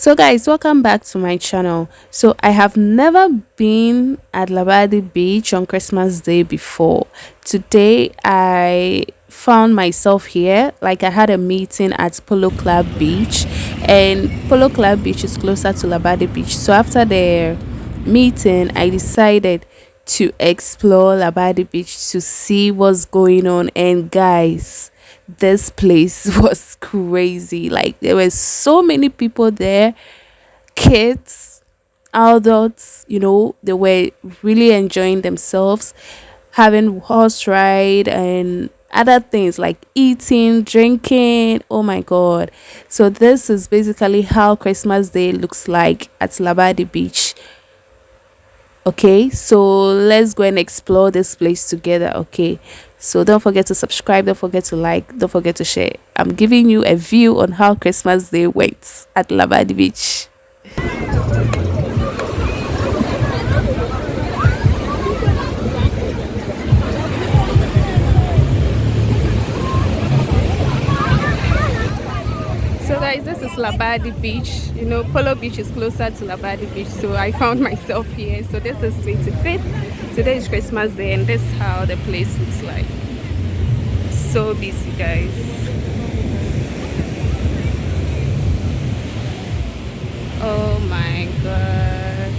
So guys, welcome back to my channel. So I have never been at Labadi beach on Christmas day before. Today I found myself here. Like, I had a meeting at Polo Club beach, and Polo Club beach is closer to Labadi beach. So after the meeting I decided to explore Labadi beach to see what's going on. And guys, this place was crazy. Like, there were so many people there, kids, adults, they were really enjoying themselves, having horse ride and other things like eating, drinking. Oh my god. So this is basically how Christmas day looks like at Labadi beach. Okay, so let's go and explore this place together. Okay, so don't forget to subscribe, don't forget to like, don't forget to share. I'm giving you a view on how Christmas day went at Labadi beach. So guys, this is Labadi beach. Polo beach is closer to Labadi beach, so I found myself here. So this is 25th. Today is Christmas day, and this is how the place looks like. So busy, guys. Oh my god.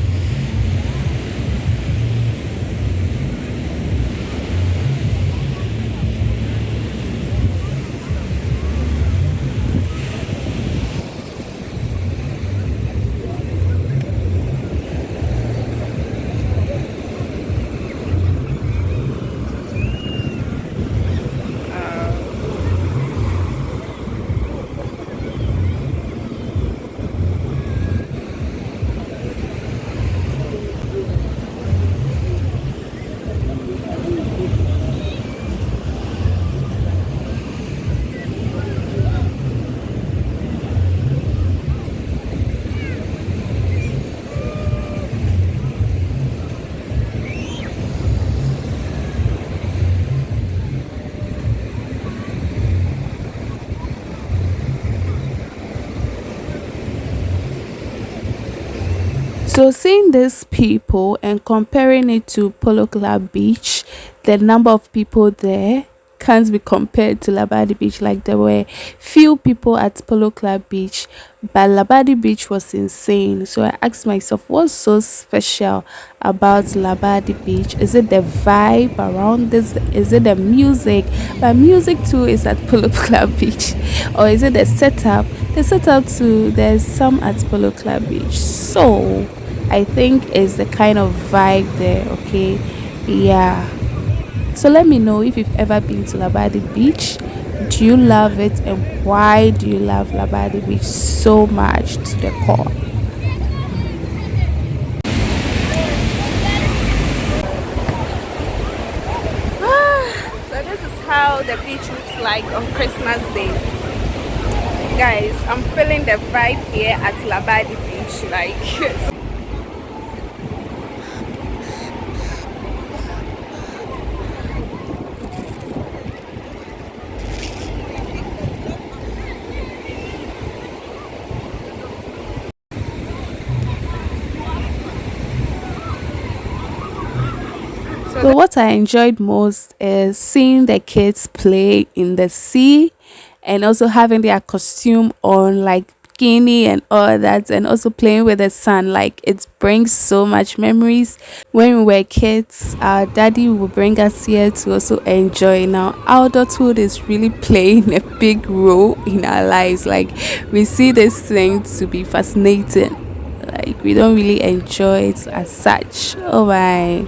So seeing these people and comparing it to Polo Club Beach, the number of people there can't be compared to Labadi Beach. Like, there were few people at Polo Club Beach, but Labadi Beach was insane. So I asked myself, what's so special about Labadi Beach? Is it the vibe around this? Is it the music? But music too is at Polo Club Beach. Or is it the setup? The setup too, there's some at Polo Club Beach. So I think it's the kind of vibe there. Okay, yeah. So let me know if you've ever been to Labadi Beach. Do you love it, and why do you love Labadi Beach so much to the core? So this is how the beach looks like on Christmas Day. Guys, I'm feeling the vibe here at Labadi Beach. Like, so what I enjoyed most is seeing the kids play in the sea, and also having their costume on, like bikini and all that, and also playing with the sun. Like, it brings so much memories. When we were kids, our daddy would bring us here to also enjoy. Now adulthood is really playing a big role in our lives. Like, we see this thing to be fascinating. Like, we don't really enjoy it as such. Oh my,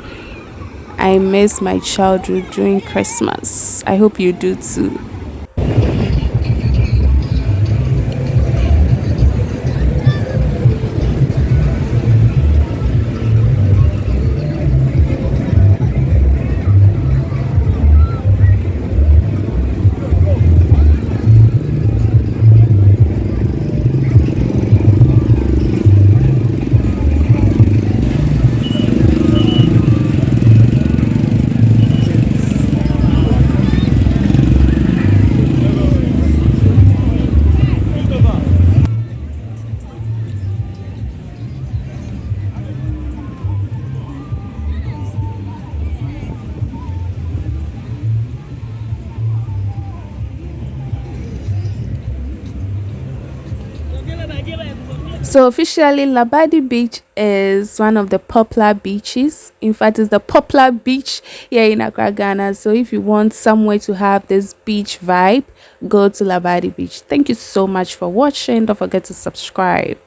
I miss my childhood during Christmas. I hope you do too. So officially, Labadi Beach is one of the popular beaches. In fact, it's the popular beach here in Accra, Ghana. So if you want somewhere to have this beach vibe, go to Labadi Beach. Thank you so much for watching. Don't forget to subscribe.